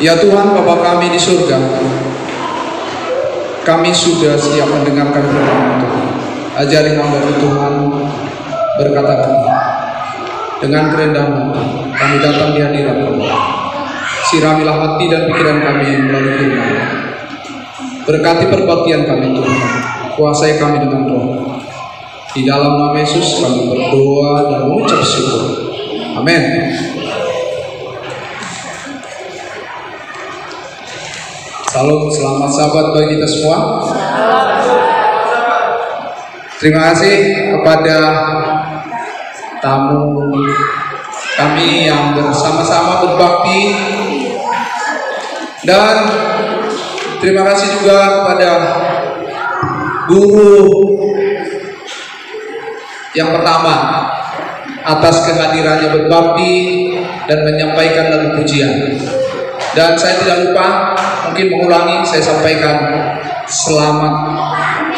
Ya Tuhan, Bapa kami di surga, kami sudah siap mendengarkan firman Tuhan. Ajari hamba Tuhan berkata kami dengan kerendahan kami datang di hadirat Tuhan. Siramilah hati dan pikiran kami melalui firman. Berkati perbaktian kami Tuhan, kuasai kami dengan roh. Di dalam nama Yesus kami berdoa dan mengucap syukur. Amin. Salam, selamat sahabat bagi kita semua. Terima kasih kepada tamu kami yang bersama-sama berbakti, dan terima kasih juga kepada guru yang pertama atas kehadirannya berbakti dan menyampaikan lagu pujian. Dan saya tidak lupa mungkin mengulangi, saya sampaikan selamat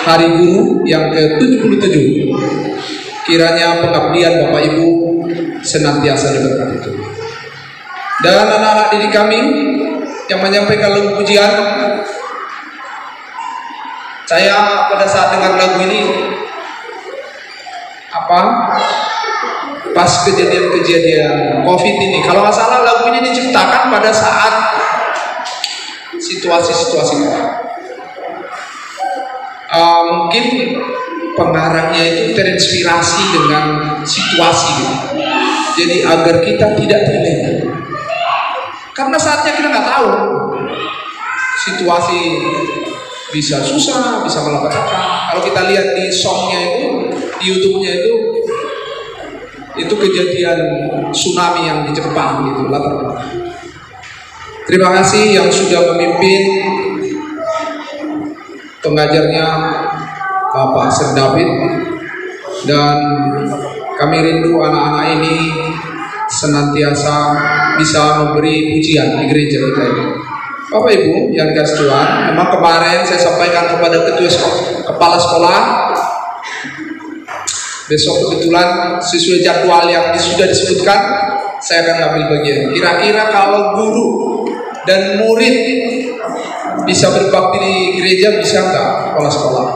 Hari Guru yang ke-77. Kiranya pengabdian Bapak Ibu senantiasa diberkati Tuhan. Dan anak-anak didik kami yang menyampaikan lagu pujian, saya pada saat dengar lagu ini pas kejadian COVID ini, kalau nggak salah lagu ini diciptakan pada saat situasi-situasi mungkin pengarangnya itu terinspirasi dengan situasi gitu. Jadi agar kita tidak terlena, karena saatnya kita nggak tahu, situasi bisa susah, bisa malapetaka. Kalau kita lihat di songnya itu, di YouTube-nya itu kejadian tsunami yang di Jepang gitu latar belakang. Terima kasih yang sudah memimpin, pengajarnya Bapak Sir David, dan kami rindu anak-anak ini senantiasa bisa memberi pujian di gereja kita ini. Bapak Ibu yang dikasih Tuhan, memang kemarin saya sampaikan kepada kepala sekolah, besok kebetulan sesuai jadwal yang sudah disebutkan, saya akan ambil bagian. Kira-kira kalau guru dan murid bisa berbakti di gereja, bisa nggak kepala sekolah?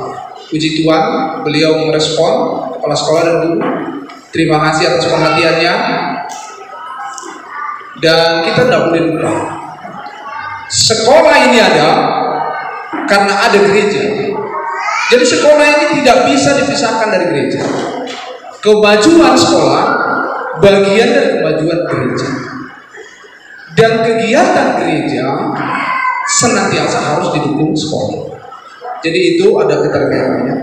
Puji Tuhan, beliau merespon, kepala sekolah dan guru. Terima kasih atas perhatiannya. Dan kita tidak boleh lupa, sekolah ini ada karena ada gereja. Jadi sekolah ini tidak bisa dipisahkan dari gereja. Kemajuan sekolah bagian dari kemajuan gereja, dan kegiatan gereja senantiasa harus didukung sekolah. Jadi itu ada keterkaitannya.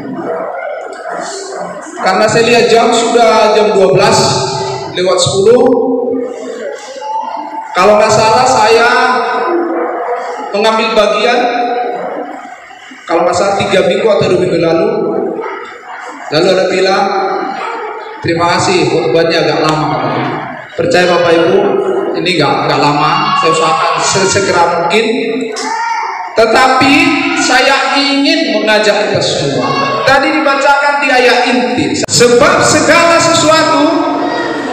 Karena saya lihat sudah jam 12:10. Kalau nggak salah saya mengambil bagian, kalau nggak salah 3 minggu atau 2 minggu lalu ada bilang, terima kasih khotbahnya agak lama katanya. Percaya Bapak Ibu, ini nggak lama, saya usahakan sesegera mungkin. Tetapi saya ingin mengajak kita semua. Tadi dibacakan di ayat inti, sebab segala sesuatu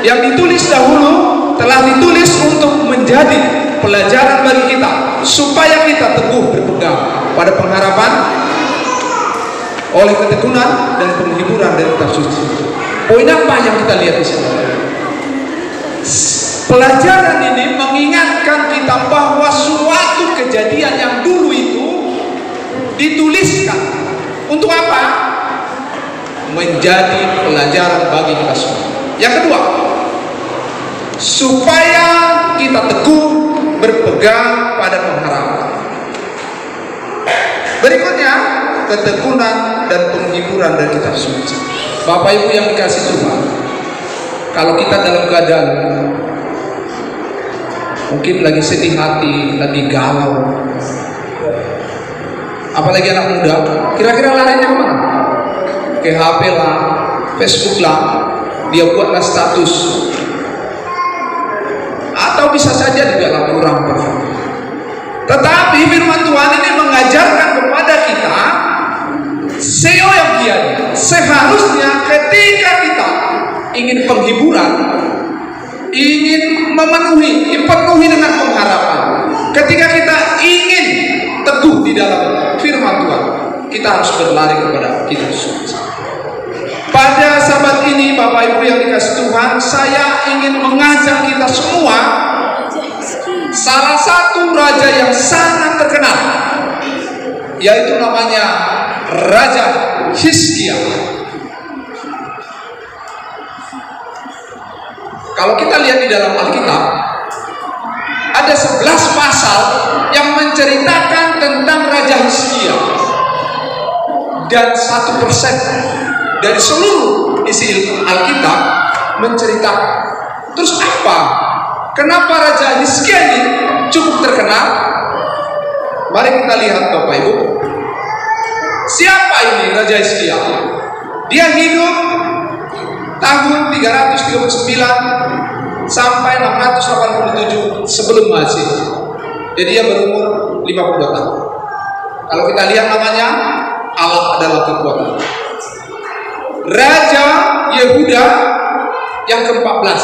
yang ditulis dahulu telah ditulis untuk menjadi pelajaran bagi kita, supaya kita teguh berpegang pada pengharapan oleh ketekunan dan penghiburan dari kitab suci. Poin apa yang kita lihat di sini? Pelajaran ini mengingatkan kita bahwa suatu kejadian yang dulu itu dituliskan untuk apa? Menjadi pelajaran bagi kita semua. Yang kedua, supaya kita teguh berpegang pada pengharapan. Berikutnya, ketekunan dan penghiburan dari kitab suci. Bapak Ibu yang dikasih Tuhan, kalau kita dalam keadaan mungkin lagi sedih hati, lagi galau, apalagi anak muda, kira-kira larinya kemana? Ke HP lah, Facebook lah, dia buatlah status, atau bisa saja juga lagu rampah. Tetapi firman Tuhan ini mengajarkan kepada kita seyogianya, seharusnya ketika kita ingin penghiburan, ingin dipenuhi dengan pengharapan, ketika kita harus berlari kepada kita. Pada sahabat ini, Bapak Ibu yang dikasihi Tuhan, saya ingin mengajak kita semua salah satu raja yang sangat terkenal, yaitu namanya Raja Hizkia. Kalau kita lihat di dalam Alkitab, ada 11 pasal yang menceritakan tentang Raja Hizkia, dan 1% dari seluruh isi Alkitab menceritakan. Terus apa? Kenapa Raja Hizkia ini cukup terkenal? Mari kita lihat Bapak Ibu. Siapa ini Raja Hizkia? Dia hidup tahun 339 sampai 687 sebelum Masehi. Jadi dia berumur 52 tahun. Kalau kita lihat namanya, Allah adalah kekuatan. Raja Yehuda yang ke-14.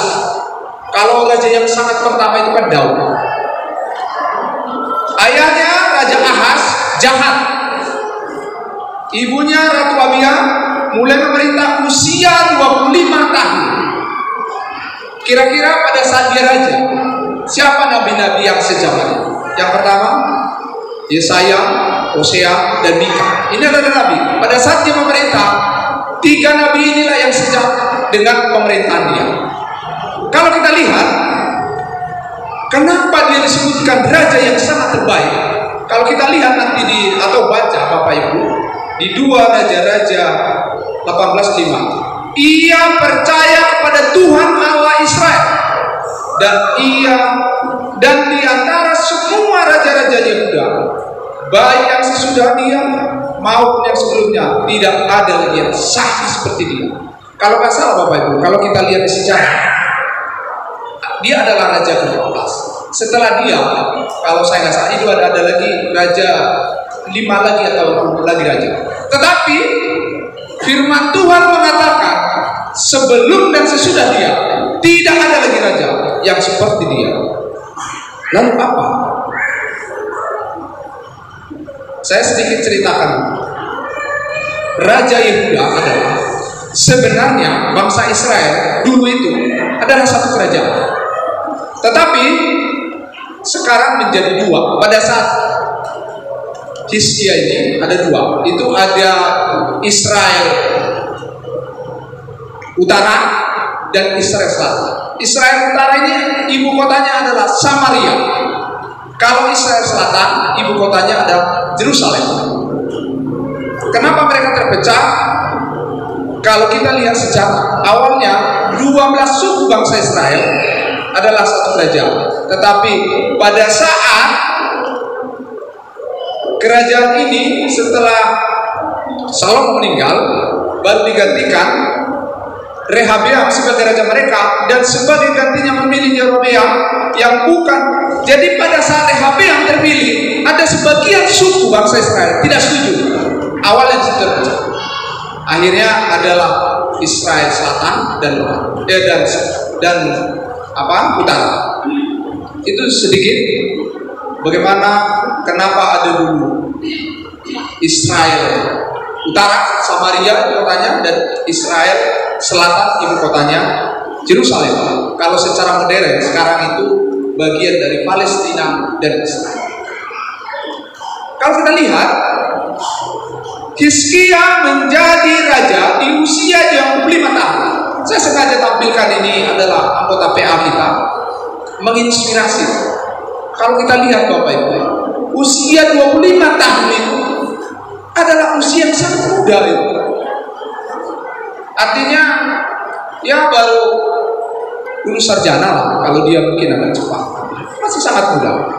Kalau raja yang sangat pertama itu kan Daud. Ayahnya Raja Ahaz jahat. Ibunya Ratu Abia mulai memerintah usia 25 tahun. Kira-kira pada saat dia raja, siapa nabi-nabi yang sejaman? Yang pertama, Yesaya, Hosea, dan Mika. Ini adalah nabi. Pada saat dia memerintah, 3 nabi inilah yang sejalan dengan pemerintahan dia. Kalau kita lihat, kenapa dia disebutkan raja yang sangat terbaik? Kalau kita lihat nanti atau baca Bapak Ibu di 2 Raja-Raja 18:5, ia percaya kepada Tuhan Allah Israel, dan di antara semua raja-raja Yehuda, baik yang sesudah dia maupun yang sebelumnya, tidak ada lagi yang sah seperti dia. Kalau nggak salah Bapak Ibu, kalau kita lihat di sejarah, dia adalah raja ke-12. Setelah dia, kalau saya nggak salah, itu ada lagi raja 5 lagi atau 6 lagi raja. Tetapi firman Tuhan mengatakan sebelum dan sesudah dia tidak ada lagi raja yang seperti dia. Lalu apa? Saya sedikit ceritakan. Raja Yehuda adalah sebenarnya bangsa Israel dulu itu adalah satu kerajaan. Tetapi sekarang menjadi 2. Pada saat Hizkia ini ada 2. Itu ada Israel Utara dan Israel Selatan. Israel Utara ini ibu kotanya adalah Samaria. Kalau Israel Selatan ibu kotanya adalah Yerusalem. Kenapa mereka terpecah? Kalau kita lihat sejarah, awalnya 12 suku bangsa Israel adalah satu kerajaan. Tetapi pada saat kerajaan ini setelah Salomo meninggal, baru digantikan Rehabeam sebagai raja mereka, dan sebagai gantinya memilih Yerobeam yang bukan. Jadi pada saat Rehabeam terpilih, ada sebagian suku bangsa Israel tidak setuju. Awalnya setuju. Akhirnya adalah Israel Selatan dan utara. Itu sedikit bagaimana kenapa ada dulu Israel Utara, Samaria ibu kotanya, dan Israel Selatan ibu kotanya Yerusalem. Kalau secara modern sekarang itu bagian dari Palestina dan Israel. Kalau kita lihat, Hizkia menjadi raja di usia 25 tahun. Saya sengaja tampilkan ini adalah anggota PA kita, menginspirasi. Kalau kita lihat Bapak Ibu, usia 25 tahun itu adalah usia yang sangat muda itu. Artinya ya baru lulus sarjana lah, kalau dia mungkin agak cepat, masih sangat muda.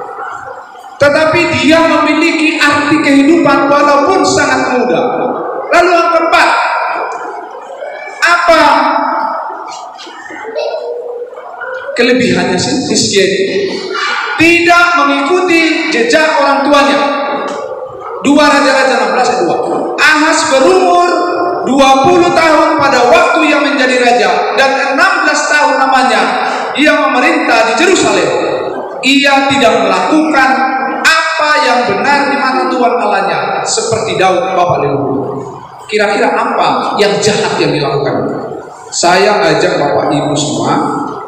Tetapi dia memiliki arti kehidupan walaupun sangat muda. Lalu yang keempat, apa kelebihannya Hizkia ini? Tidak mengikuti jejak orang tuanya. 2 Raja-Raja 16 ayat 2. Ahaz berumur 20 tahun pada waktu yang menjadi raja, dan 16 tahun namanya ia memerintah di Yerusalem. Ia tidak melakukan apa yang benar di mata Tuhan Allahnya, seperti Daud bapak leluhur. Kira-kira apa yang jahat yang dilakukan? Saya ajak Bapak Ibu semua,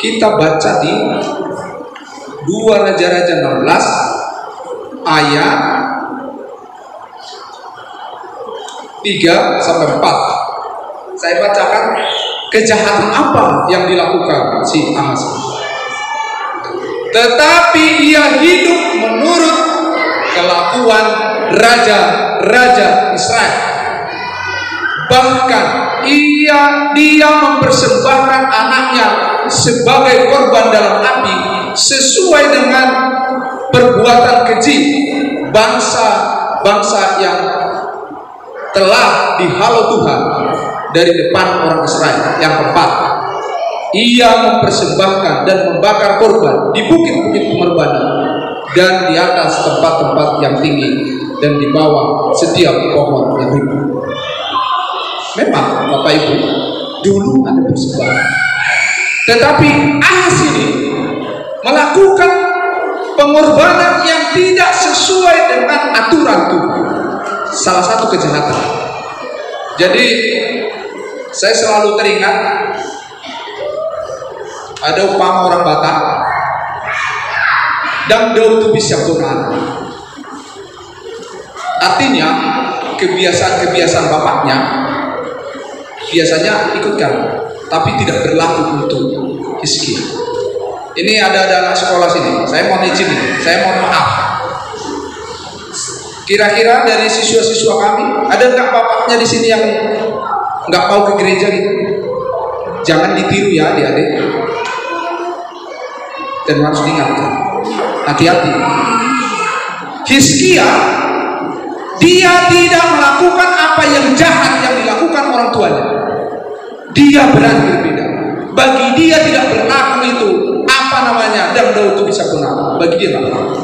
kita baca di 2 Raja-Raja 16 ayat 3 sampai 4. Saya bacakan kejahatan apa yang dilakukan si Ahaz. Tetapi ia hidup menurut kelakuan raja-raja Israel. Bahkan dia mempersembahkan anaknya sebagai korban dalam api sesuai dengan perbuatan keji bangsa-bangsa yang telah dihalau Tuhan dari depan orang Israel. Yang keempat, ia mempersembahkan dan membakar korban di bukit-bukit pengorbanan dan di atas tempat-tempat yang tinggi dan di bawah setiap pohon yang rimbun. Memang Bapak Ibu, dulu ada persembahan, tetapi Ahaz ini melakukan pengorbanan yang tidak sesuai dengan aturan Tuhan. Salah satu kejahatan. Jadi saya selalu teringat ada upama orang Batak, dan Daud itu bisa Tuhan. Artinya kebiasaan-kebiasaan bapaknya biasanya ikutkan, tapi tidak berlaku untuk Hizkia. Ini ada anak sekolah sini, saya mau izin ini, saya mohon maaf. Kira-kira dari siswa-siswa kami, ada nggak bapaknya di sini yang nggak mau ke gereja gitu? Jangan ditiru ya adik-adik, dan harus diingatkan, hati-hati. Hizkia, dia tidak melakukan apa yang jahat yang dilakukan orang tuanya. Dia berani berbeda. Bagi dia tidak berlaku itu apa namanya, dan Daud itu bisa benar. Bagi dia tidak berlaku.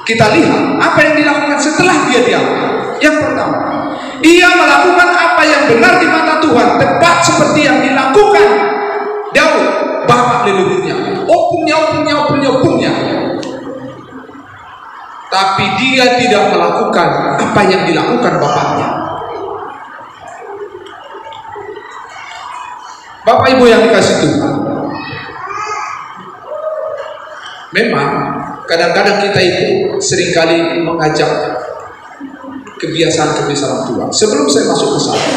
Kita lihat apa yang dilakukan setelah dia diam. Yang pertama, dia melakukan apa yang benar di mata Tuhan, tepat seperti yang dilakukan Daud bapak leluhurnya. Opungnya. Tapi dia tidak melakukan apa yang dilakukan bapaknya. Bapak Ibu yang dikasih Tuhan, memang kadang-kadang kita itu seringkali mengajak kebiasaan-kebiasaan Tuhan. Sebelum saya masuk ke sana,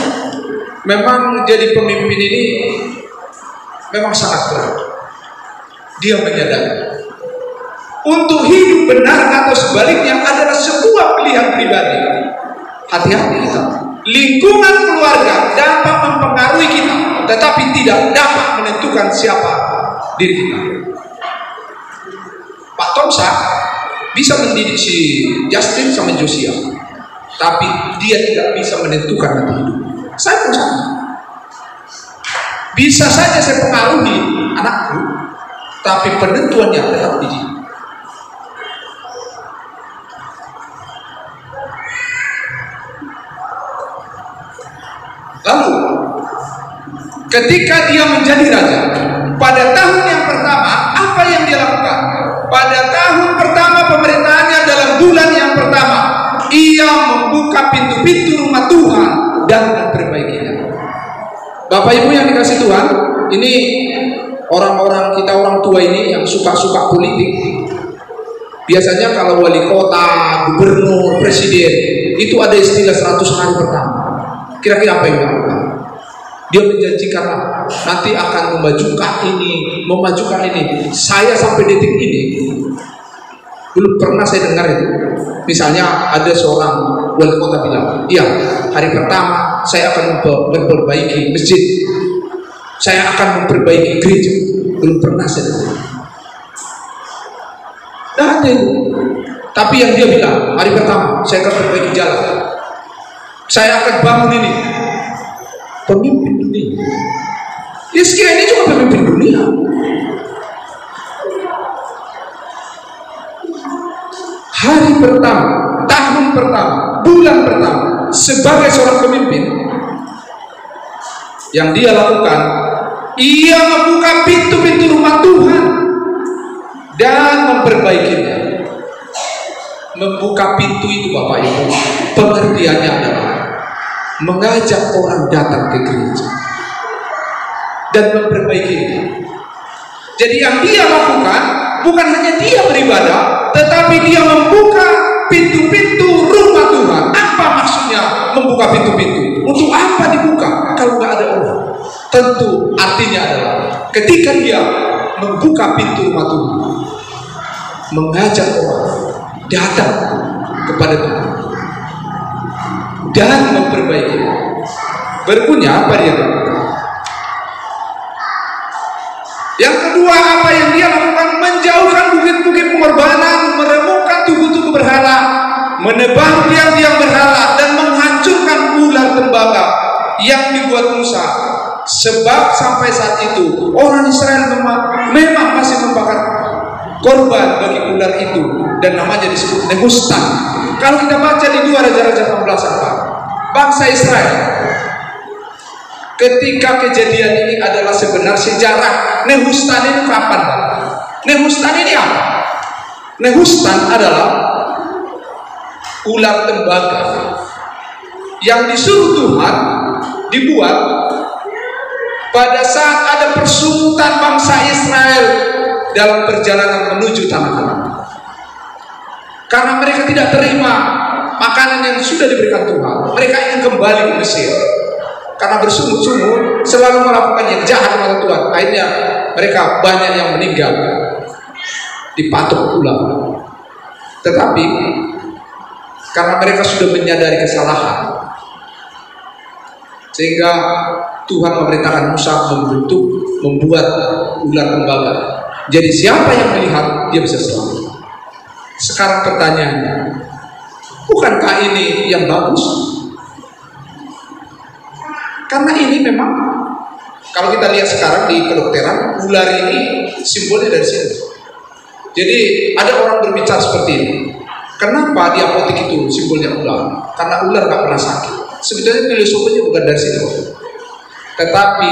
memang jadi pemimpin ini memang sangat berat. Dia menyadari untuk hidup benar atau sebaliknya adalah sebuah pilihan pribadi. Hati-hati kita. Lingkungan keluarga dapat mempengaruhi kita, tetapi tidak dapat menentukan siapa diri kita. Pak Tomsa bisa mendidik si Justin sama Josia, tapi dia tidak bisa menentukan nanti hidup. Saya pun sama. Bisa saja saya pengaruhi anakku, tapi penentuannya tetap di dia. Lalu ketika dia menjadi raja, pada tahun yang pertama apa yang dia lakukan? Pada tahun pertama pemerintahannya, dalam bulan yang pertama, ia membuka pintu-pintu rumah Tuhan dan memperbaikinya. Bapak Ibu yang dikasih Tuhan, ini orang-orang kita, orang tua ini yang suka-suka politik, biasanya kalau wali kota, gubernur, presiden, itu ada istilah 100 hari pertama. Kira-kira apa yang dilakukan? Dia menjanjikan nanti akan memajukan ini. Saya sampai detik ini belum pernah saya dengar itu. Misalnya ada seorang wali kota bilang, iya, hari pertama saya akan memperbaiki masjid, saya akan memperbaiki gereja. Belum pernah saya dengar. Nah, ada itu. Tapi yang dia bilang, hari pertama saya akan perbaiki jalan, saya akan bangun ini. Pemimpin dunia. Hizkia ini juga pemimpin dunia. Hari pertama, tahun pertama, bulan pertama, sebagai seorang pemimpin, yang dia lakukan, ia membuka pintu-pintu rumah Tuhan dan memperbaikinya. membuka pintu itu Bapak Ibu, pengertiannya adalah mengajak orang datang ke gereja dan memperbaiki itu. Jadi yang dia lakukan bukan hanya dia beribadah, tetapi dia membuka pintu-pintu rumah Tuhan. Apa maksudnya membuka pintu-pintu? Untuk apa dibuka kalau nggak ada orang? Tentu artinya adalah ketika dia membuka pintu rumah Tuhan, mengajak orang datang kepada Tuhan dan memperbaiki. Berikutnya apa dia lakukan? Yang kedua, apa yang dia lakukan? Menjauhkan bukit-bukit pengorbanan, meremukkan tugu-tugu berhala, menebang tiang-tiang berhala, dan menghancurkan ular tembaga yang dibuat Musa. Sebab sampai saat itu orang Israel memang masih membakar korban bagi ular itu, dan namanya disebut Nehustan. Kalau kita baca di 2 Raja-Raja 16 apa? Bangsa Israel ketika kejadian ini adalah sebenarnya sejarah. Nehustan ini kapan? Nehustan ini apa? Nehustan adalah ular tembaga yang disuruh Tuhan dibuat pada saat ada persungutan bangsa Israel dalam perjalanan menuju tanah Kanaan. Karena mereka tidak terima makanan yang sudah diberikan Tuhan, mereka ingin kembali ke Mesir. Karena bersungut-sungut selalu melakukan yang jahat kepada Tuhan, akhirnya mereka banyak yang meninggal dipatok ular. Tetapi karena mereka sudah menyadari kesalahan, sehingga Tuhan memerintahkan Musa membuat ular tembaga. Jadi siapa yang melihat dia bisa selamat. Sekarang pertanyaannya, bukankah ini yang bagus? Karena ini memang kalau kita lihat sekarang di kedokteran, ular ini simbolnya dari sini. Jadi ada orang berbicara seperti ini. Kenapa di apotek itu simbolnya ular? Karena ular gak pernah sakit. Sebetulnya filosofinya bukan dari situ. Tetapi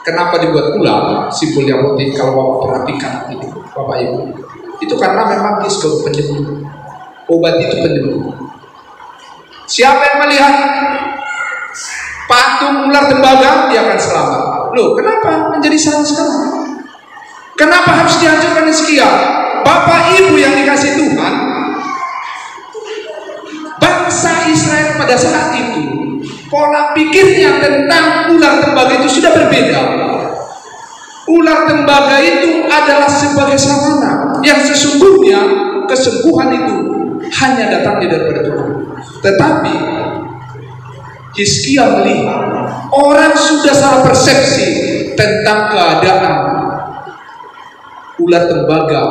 kenapa dibuat ular simbol di apotek? Kalau Bapak perhatikan itu, Bapak Ibu, itu karena memang dia sebagai penyembuh. Obat itu penyembuh. Siapa yang melihat patung ular tembaga, dia akan selamat. Loh, kenapa menjadi salah sekarang? Kenapa harus dihancurkan sekian? Bapak Ibu yang dikasih Tuhan, bangsa Israel pada saat itu, pola pikirnya tentang ular tembaga itu sudah berbeda. Ular tembaga itu adalah sebagai sarana yang sesungguhnya kesembuhan itu hanya datang daripada Tuhan. Tetapi Hizkia melihat orang sudah salah persepsi tentang keadaan ular tembaga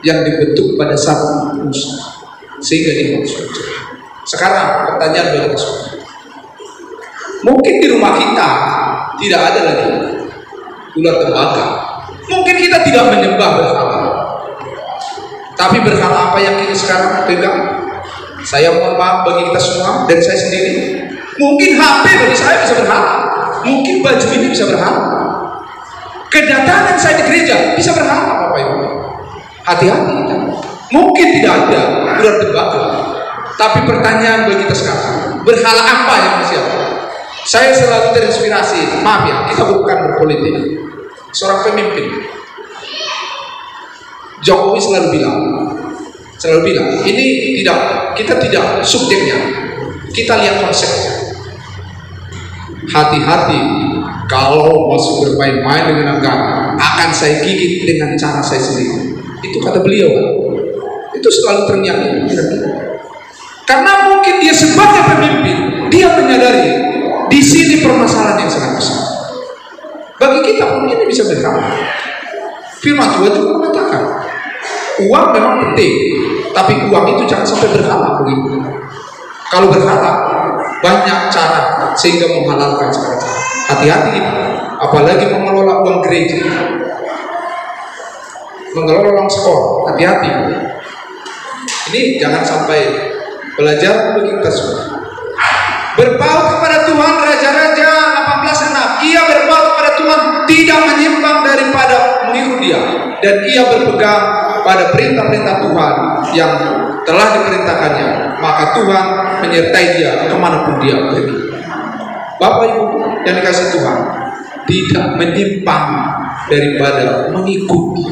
yang dibentuk pada saat Musa, sehingga dia harus hancur. Sekarang pertanyaan bagi kita semua, mungkin di rumah kita tidak ada lagi ular tembaga, mungkin kita tidak menyembah berhala, tapi berhala apa yang kita sekarang pegang? Saya mohon maaf bagi kita semua dan saya sendiri, mungkin HP bagi saya bisa berhala, mungkin baju ini bisa berhala, kedatangan saya di gereja bisa berhala. Bapak Ibu, hati-hati kita. Mungkin tidak ada ular tembaga, tapi pertanyaan bagi kita sekarang, berhala apa yang masih ada? Saya selalu terinspirasi, maaf ya, kita bukan berpolitik, seorang pemimpin Jokowi selalu bilang, ini kita tidak subjeknya, kita lihat konsepnya. Hati-hati kalau masuk bermain-main dengan agama, akan saya gigit dengan cara saya sendiri. Itu kata beliau, itu selalu terngiang. Karena mungkin dia sebagai pemimpin, dia menyadari di sini permasalahan yang sangat besar. Bagi kita pun ini bisa berkala. Firman Tuhan juga mengatakan, uang memang penting, tapi uang itu jangan sampai berhala begitu. Kalau berhala, banyak cara sehingga menghalalkan segala cara. Hati-hati kita, apalagi mengelola uang gereja, mengelola uang sekolah, hati-hati. Ini jangan sampai belajar bagi kita semua. Berpaut kepada Tuhan, Raja-Raja 18:6. Ia berpaut kepada Tuhan, tidak menyimpang daripada mengikut dia, dan ia berpegang pada perintah-perintah Tuhan yang telah diperintahkannya, maka Tuhan menyertai dia kemanapun dia pergi. Bapak Ibu yang dikasihi Tuhan, tidak menyimpang daripada mengikuti.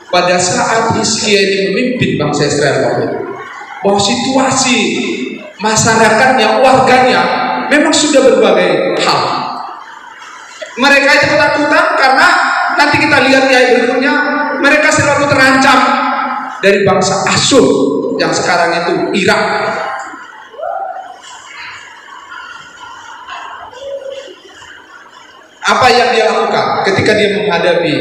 Pada saat Hizkia ini memimpin bangsa Israel, bahwa situasi masyarakatnya, warganya memang sudah berbagai hal. Mereka itu ketakutan karena nanti kita lihat di ayat berikutnya, mereka selalu terancam dari bangsa Asyur yang sekarang itu Irak. Apa yang dia lakukan ketika dia menghadapi?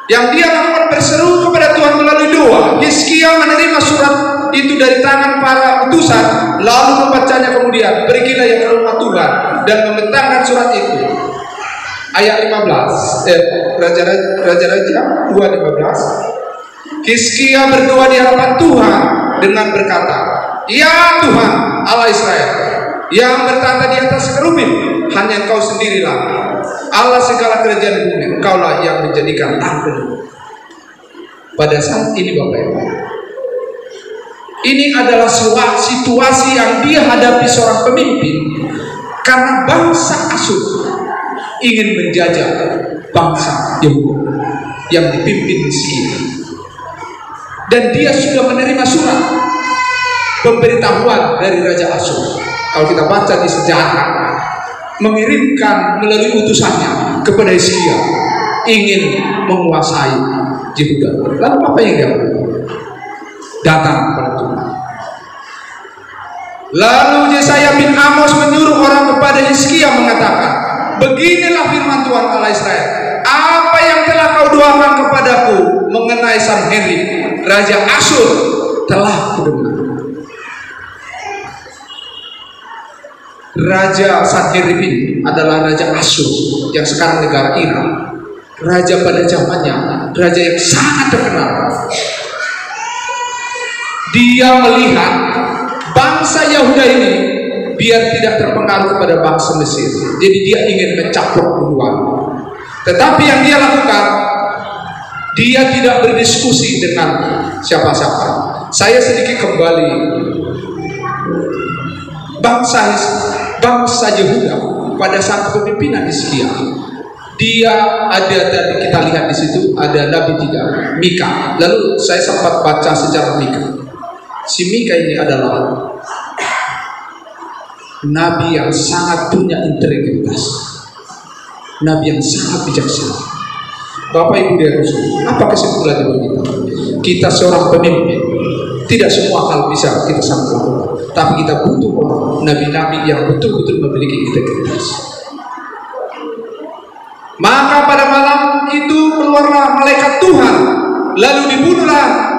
Yang dia lakukan berseru kepada Tuhan melalui doa. Hizkia menerima surat itu dari tangan para utusan, lalu membacanya kemudian, "Pergilah ya ke rumah Tuhan dan membentangkan surat itu." Ayat 15, Raja-Raja 2:15. Hizkia berdoa di hadapan Tuhan dengan berkata, "Ya Tuhan Allah Israel, yang bertata di atas kerubin, hanya Engkau sendirilah Allah segala kerajaan bumi, Engkaulah yang menjadikan tangan." Pada saat ini Bapak Ibu, ini adalah sebuah situasi yang dia hadapi seorang pemimpin, karena bangsa Asyur ingin menjajah bangsa Yehuda yang dipimpin Hizkia. Dan dia sudah menerima surat pemberitahuan dari Raja Asyur. Kalau kita baca di sejarah, mengirimkan melalui utusannya kepada Hizkia ingin menguasai Yehuda. Lalu apa yang dia lakukan? Datang kepada Tuhan. Lalu Yesaya bin Amos menyuruh orang kepada Hizkia mengatakan, "Beginilah firman Tuhan Allah Israel, apa yang telah kau doakan kepadaku mengenai Sanherib, Raja Asyur, telah kudengar." Raja Sanherib ini adalah Raja Asyur yang sekarang negara Irak. Raja pada zamannya, raja yang sangat terkenal. Dia melihat bangsa Yehuda ini biar tidak terpengaruh kepada bangsa Mesir. Jadi dia ingin mencaplok duluan. Tetapi yang dia lakukan, dia tidak berdiskusi dengan siapa-siapa. Saya sedikit kembali. Bangsa Yehuda pada saat kepemimpinan Hizkia, dia ada tadi kita lihat di situ ada nabi 3, Mika. Lalu saya sempat baca sejarah Mika. Si Mika ini adalah nabi yang sangat punya integritas, nabi yang sangat bijaksana. Bapak Ibu dan Rasul, apa kesimpulannya bagi kita? Kita seorang pemimpin, tidak semua hal bisa kita sanggup lakukan, tapi kita butuh orang, nabi-nabi yang betul-betul memiliki integritas. Maka pada malam itu keluarlah malaikat Tuhan, lalu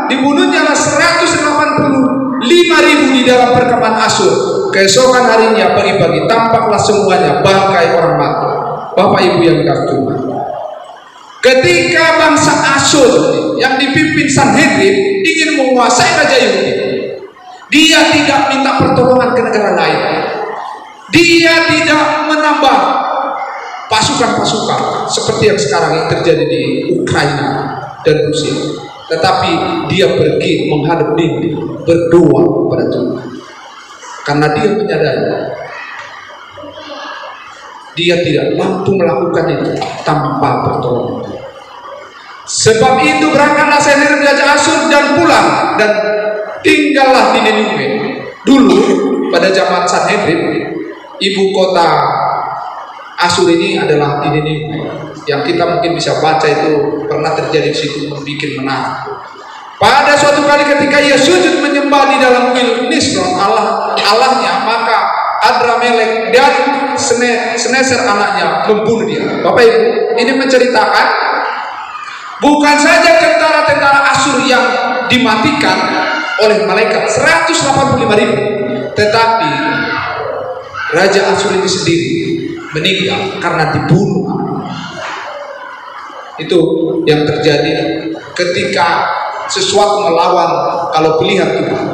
dibunuhnya 185.000 di dalam perkemahan Asyur. Keesokan harinya pagi-pagi tampaklah semuanya bangkai orang mati. Bapak Ibu yang dikasihi Tuhan, ketika bangsa Asyur yang dipimpin Sanherib ingin menguasai Raja Yehuda, dia tidak minta pertolongan ke negara lain. Dia tidak menambah pasukan-pasukan seperti yang sekarang yang terjadi di Ukraina dan Rusia. Tetapi dia pergi menghadap dinding, berdoa kepada Tuhan. Karena dia menyadari dia tidak mampu melakukan itu tanpa pertolongan. Sebab itu berangkatlah Sanherib Raja Asyur dan pulang dan tinggallah di Niniwe. Dulu pada zaman Sanherib, ibu kota Asyur ini adalah di Niniwe, yang kita mungkin bisa baca itu pernah terjadi di situ, membuat menara. Pada suatu kali ketika ia sujud menyembah di dalam kuil Nisron Allahnya, maka Adramelek dan Seneser anaknya membunuh dia. Bapak Ibu, ini menceritakan bukan saja tentara-tentara Asyur yang dimatikan oleh malaikat 185.000, tetapi Raja Asyur ini sendiri meninggal karena dibunuh. Itu yang terjadi ketika sesuatu melawan kalau pilihan Tuhan.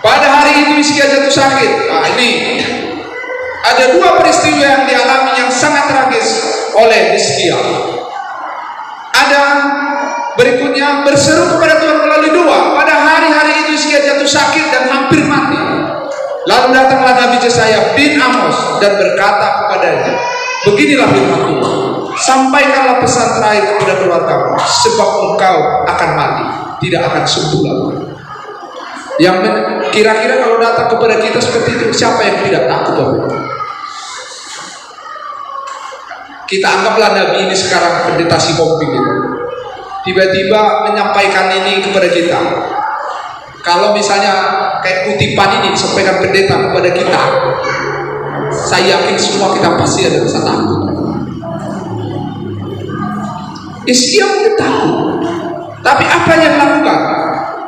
Pada hari itu Hizkia jatuh sakit. Nah, ini ada dua peristiwa yang dialami yang sangat tragis oleh Hizkia. berseru kepada Tuhan melalui doa. Pada hari-hari itu Hizkia jatuh sakit dan hampir mati. Lalu datanglah Nabi Yesaya bin Amos dan berkata kepadanya, beginilah firman Tuhan, sampaikanlah pesan terakhir kepada keluargamu, sebab engkau akan mati, tidak akan sembuh lagi. Yang kira-kira kalau datang kepada kita seperti itu, siapa yang tidak takut? Kita anggaplah Nabi ini sekarang pendeta si Homping gitu. Tiba-tiba menyampaikan ini kepada kita. Kalau misalnya kayak kutipan ini disampaikan pendeta kepada kita, saya yakin semua kita pasti ada rasa takut. Hizkia mungkin takut, tapi apa yang dilakukan?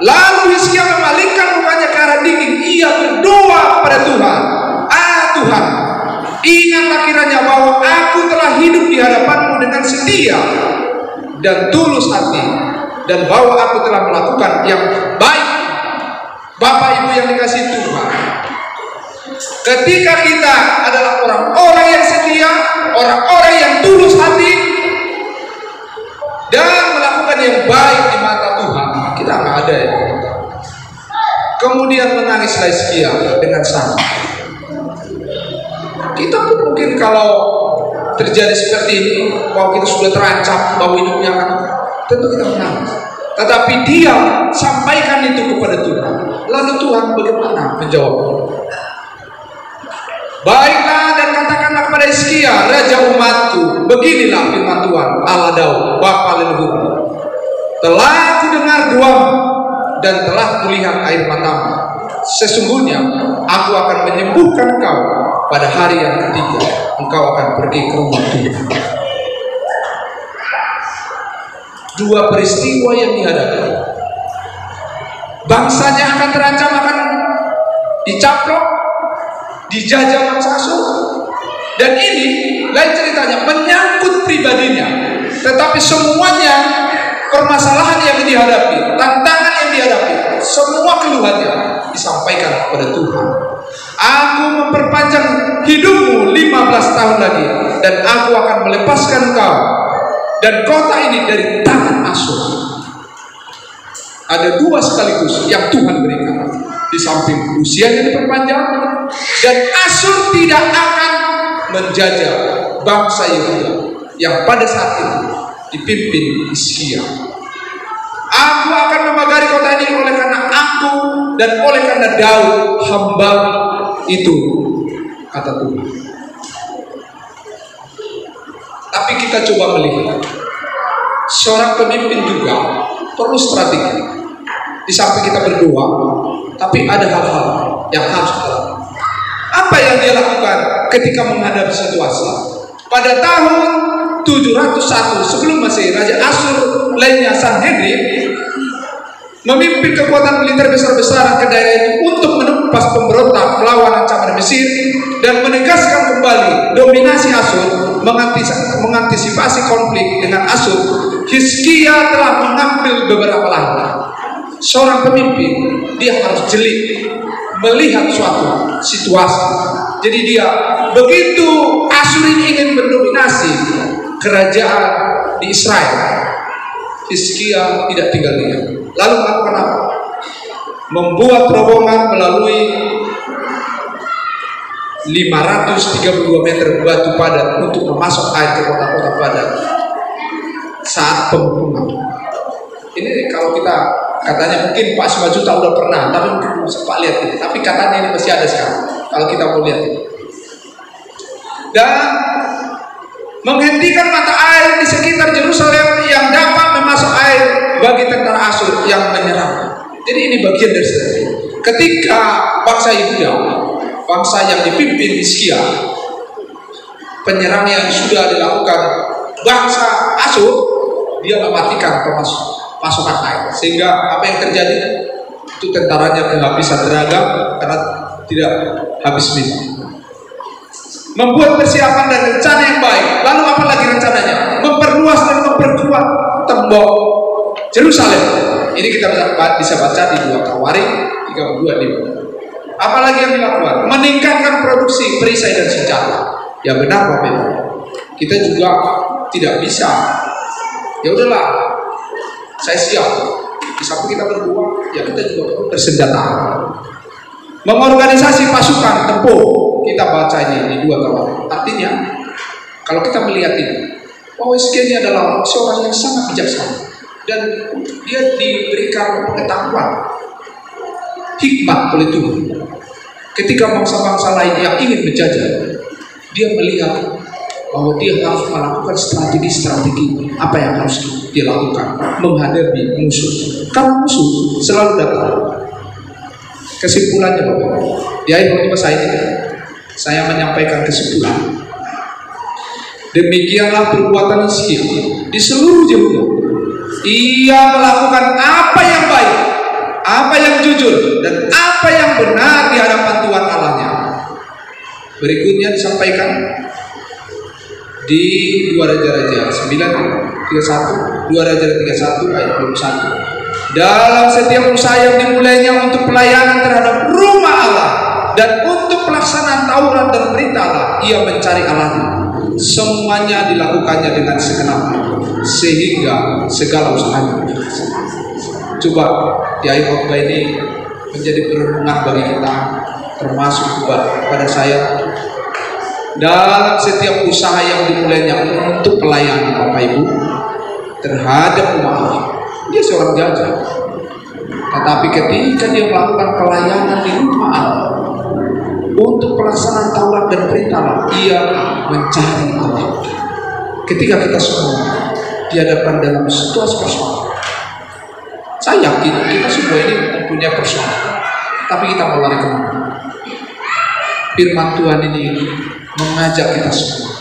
Lalu Hizkia memalingkan mukanya ke arah dingin. Ia berdoa kepada Tuhan. Tuhan, ingatlah kiranya bahwa aku telah hidup di hadapanmu dengan setia dan tulus hati, dan bahwa aku telah melakukan yang baik. Bapak Ibu yang dikasihi Tuhan, ketika kita adalah orang-orang yang setia, orang-orang yang tulus hati dan melakukan yang baik di mata Tuhan, kita nggak ada ya. Kemudian menangislah Hizkia dengan sama. Kita pun mungkin kalau terjadi seperti ini, bahwa kita sudah terancam bahwa hidupnya akan, tentu kita menangis. Tetapi dia sampaikan itu kepada Tuhan. Lalu Tuhan bagaimana menjawabnya? Baiklah, dan katakanlah kepada Hizkia, raja umatku, beginilah firman Tuhan Allah Daud, Bapa leluhurmu. Telah aku dengar doamu dan telah kulihat air matamu. Sesungguhnya aku akan menyembuhkan engkau pada hari yang ketiga. Engkau akan pergi ke rumah Tuhan. Dua peristiwa yang dihadapi. Bangsanya akan terancam, akan dicaplok, dijajah bangsa Asyur. Dan ini lain ceritanya, menyangkut pribadinya. Tetapi semuanya permasalahan yang dihadapi, tantangan yang dihadapi, semua keluhannya disampaikan kepada Tuhan. Aku memperpanjang hidupmu 15 tahun lagi, dan aku akan melepaskan engkau dan kota ini dari tangan Asyur. Ada dua sekaligus yang Tuhan berikan. Di samping usianya diperpanjang, dan Asyur tidak akan menjajah bangsa Yehuda yang pada saat itu dipimpin Hizkia. Aku akan memagari kota ini oleh karena aku dan oleh karena Daud hamba itu, kata Tuhan. Tapi kita coba melihat, seorang pemimpin juga perlu strategi. Di samping kita berdoa, tapi ada hal-hal yang harus kita lakukan. Apa yang dia lakukan ketika menghadapi situasi? Pada tahun 701 sebelum Masehi, Raja Asyur lainnya Sanhedrin memimpin kekuatan militer besar-besaran ke daerah itu untuk menumpas pemberontak melawan ancaman Mesir dan menegaskan kembali dominasi Asyur. Mengantisipasi konflik dengan Asyur, Hizkia telah mengambil beberapa langkah. Seorang pemimpin, dia harus jeli melihat suatu situasi. Jadi dia, begitu Asyur ini ingin mendominasi kerajaan di Israel, Hizkia tidak tinggal diam. Lalu melakukan apa? Membuat terowongan melalui 532 meter batu padat untuk memasok air ke kota-kota padat saat pemukiman. Ini kalau kita katanya mungkin Pak Simajuta udah pernah, tapi mungkin belum sempat lihat ini. Tapi katanya ini masih ada sekarang kalau kita mau lihat ini. Dan menghentikan mata air di sekitar Yerusalem yang dapat memasok air bagi tentara Asyur yang menyerang. Jadi ini bagian dari strategi. Ketika bangsa Yehuda, bangsa yang dipimpin Hizkia, penyerangan yang sudah dilakukan bangsa Asyur, dia mematikan pasokan air. Sehingga apa yang terjadi? Itu tentaranya kehabisan tenaga karena tidak habis minum. Membuat persiapan dan rencana yang baik. Lalu apa lagi rencananya? Memperluas dan memperkuat tembok Yerusalem. Ini kita bisa baca di 2 Tawarik 32:5. Apalagi yang dilakukan? Meningkatkan produksi perisai dan senjata. Ya benar Bapak. Kita juga tidak bisa. Ya udahlah, Saya siap. Di samping kita berdua, ya kita juga perlu bersenjata. Mengorganisasi pasukan tempur. Kita baca ini di 2 Tawarikh. Artinya, kalau kita melihat ini, bahwa Hizkia ini adalah seorang yang sangat bijaksana dan dia diberikan pengetahuan, hikmat oleh Tuhan. Ketika bangsa-bangsa lain yang ingin menjajah, dia melihat bahwa dia harus melakukan strategi-strategi apa yang harus dia lakukan menghadapi musuh. Karena musuh selalu datang. Kesimpulannya, Bapak, di akhir khotbah saya menyampaikan kesimpulan. Demikianlah perbuatan Hizkia di seluruh Yehuda. Ia melakukan apa yang baik, apa yang jujur, dan apa yang benar di hadapan Tuhan Allahnya. Berikutnya disampaikan di 2 Raja-Raja 9:31, 2 Raja 31 ayat 21. Dalam setiap usaha yang dimulainya untuk pelayanan terhadap rumah Allah dan untuk pelaksanaan Taurat dan perintah Allah, ia mencari Allahnya. Semuanya dilakukannya dengan segenap hati, sehingga segala usahanya. Coba di akhir khotbah ini menjadi perenungan bagi kita, termasuk pada saya. Dalam setiap usaha yang dimulainya untuk pelayanan Bapak Ibu terhadap umat Allah, dia seorang jajah. Tetapi ketika dia melakukan pelayanan di rumah Allah untuk pelaksanaan Taurat dan perintah Allah, ia mencari Allah. Ketika kita semua dihadapkan dalam situasi persoalan, saya yakin kita semua ini mempunyai persoalan, tapi kita mau lari kemana? Firman Tuhan ini mengajak kita semua.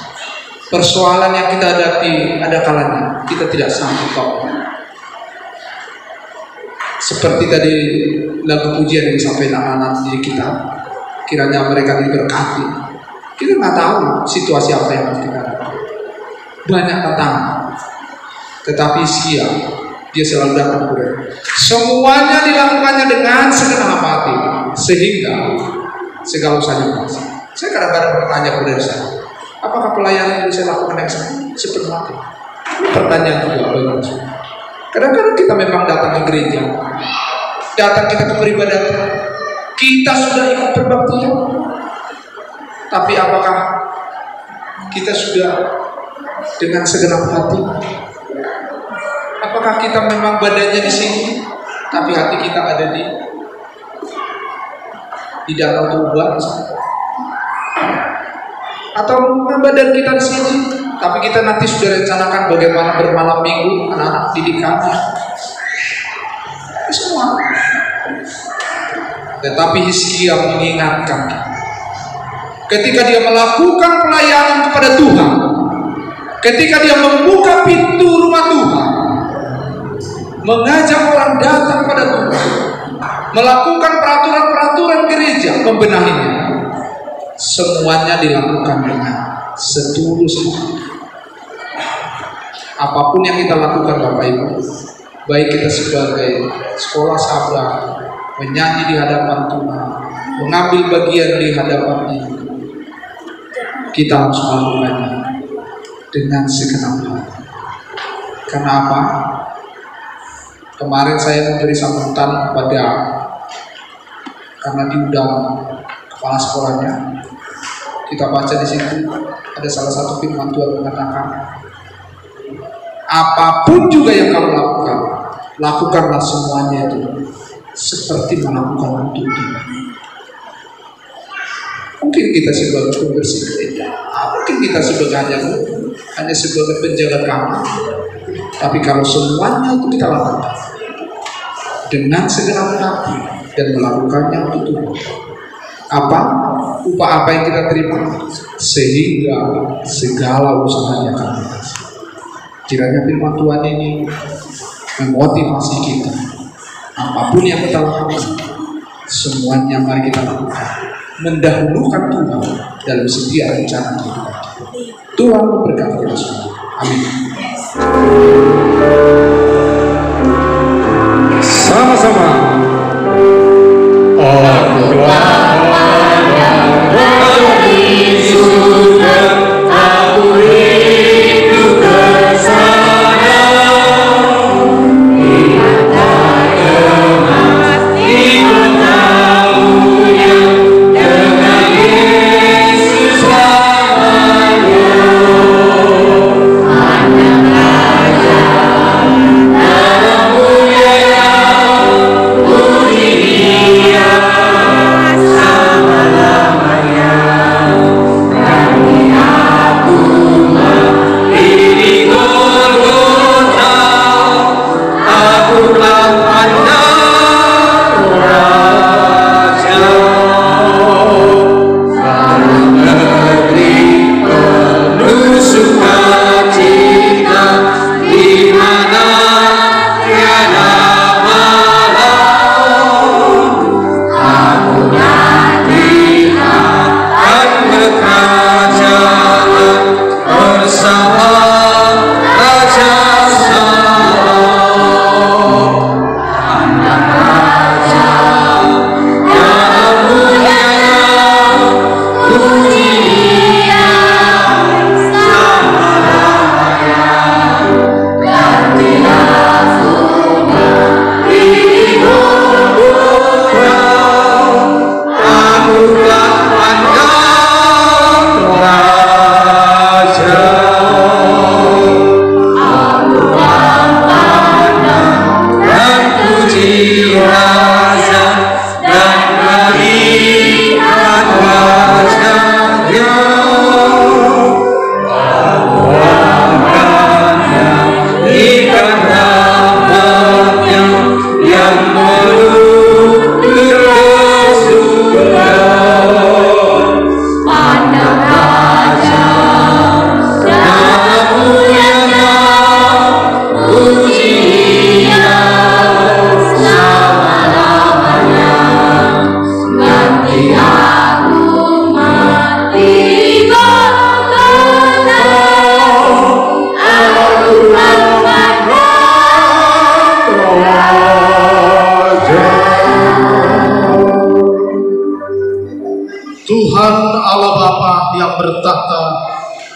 Persoalan yang kita hadapi ada kalanya kita tidak sanggup tahu. Seperti tadi lagu pujian yang disampaikan anak-anak diri kita, kiranya mereka diberkati. Kita nggak tahu situasi apa yang harus kita hadapi. Banyak tantangan, tetapi Hizkia dia selalu datang kepada. Semuanya dilakukannya dengan segenap hati, sehingga segala usahanya berhasil. Saya kadang-kadang bertanya kepada saya, apakah pelayanan yang saya lakukan yang sepenuh hati? Ini pertanyaan juga bagi saya. Kadang-kadang kita memang datang ke gereja, datang kita ke peribadatan, kita sudah ikut berbaktian, tapi apakah kita sudah dengan segenap hati? Apakah kita memang badannya di sini, tapi hati kita ada di Danau Toba? Atau badan kita di sini, tapi kita nanti sudah rencanakan bagaimana bermalam minggu anak-anak didikannya. Semua. Tetapi Hizkia mengingatkan, ketika dia melakukan pelayanan kepada Tuhan, ketika dia membuka pintu rumah Tuhan, mengajak orang datang pada Tuhan, melakukan peraturan-peraturan gereja, membenahinya, semuanya dilakukan dengan setulus hati. Apapun yang kita lakukan Bapak Ibu, baik kita sebagai sekolah sabar, menyanyi di hadapan Tuhan, mengambil bagian di hadapan ini, kita harus melakukannya dengan segenap hati. Kenapa? Kemarin saya memberi sambutan kepada, karena diundang kepala sekolahnya, kita baca di situ ada salah satu firman Tuhan mengatakan, apapun juga yang kamu lakukan, lakukanlah semuanya itu seperti melakukan untuk Tuhan. Mungkin kita sebagai pembersih gereja, mungkin kita sebagai hanya sebagai penjaga kamar, tapi kalau semuanya itu kita lakukan dengan segenap hati dan melakukannya untuk Tuhan, apa upah apa yang kita terima, sehingga segala usahanya akan berhasil. Kiranya firman Tuhan ini memotivasi kita, apapun yang kita lakukan, semuanya mari kita lakukan mendahulukan Tuhan dalam setiap rencana kita. Tuhan memberkati kita semua. Amin. Sama-sama.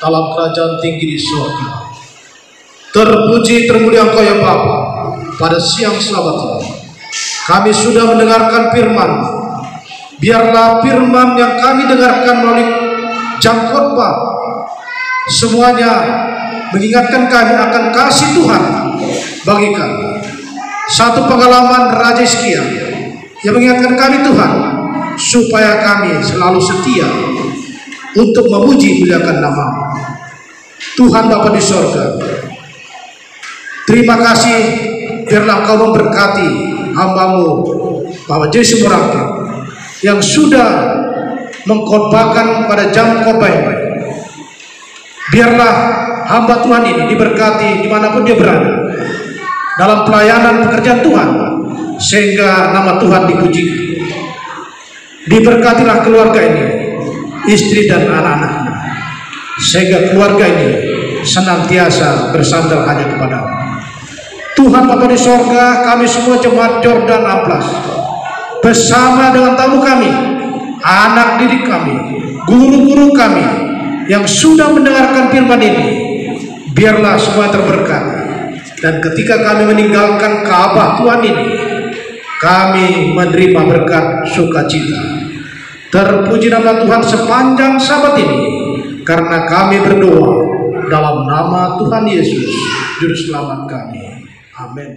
dalam kerajaan tinggi di surga. Terpuji termulia Engkau ya Bapa. Pada siang Sabat ini kami sudah mendengarkan firman. Biarlah firman yang kami dengarkan melalui jam khotbah semuanya mengingatkan kami akan kasih Tuhan bagi kami. Satu pengalaman Raja Hizkia yang mengingatkan kami Tuhan supaya kami selalu setia untuk memuji muliakan nama Tuhan Bapa di sorga. Terima kasih, biarlah Engkau memberkati hamba-Mu Bapak Yesus Murangke yang sudah mengkhotbahkan pada jam khotbah ini. Biarlah hamba Tuhan ini diberkati dimanapun dia berada dalam pelayanan pekerjaan Tuhan, sehingga nama Tuhan dipuji. Diberkatilah keluarga ini, istri dan anak-anaknya, sehingga keluarga ini senantiasa bersandar hanya kepada-Mu. Tuhan Bapa di sorga, kami semua jemaat Jordan Amplas bersama dengan tamu kami, anak didik kami, guru-guru kami yang sudah mendengarkan firman ini, biarlah semua terberkati. Dan ketika kami meninggalkan Ka'bah Tuhan ini, kami menerima berkat sukacita. Terpuji nama Tuhan sepanjang Sabat ini, karena kami berdoa dalam nama Tuhan Yesus Juru Selamat kami. Amin.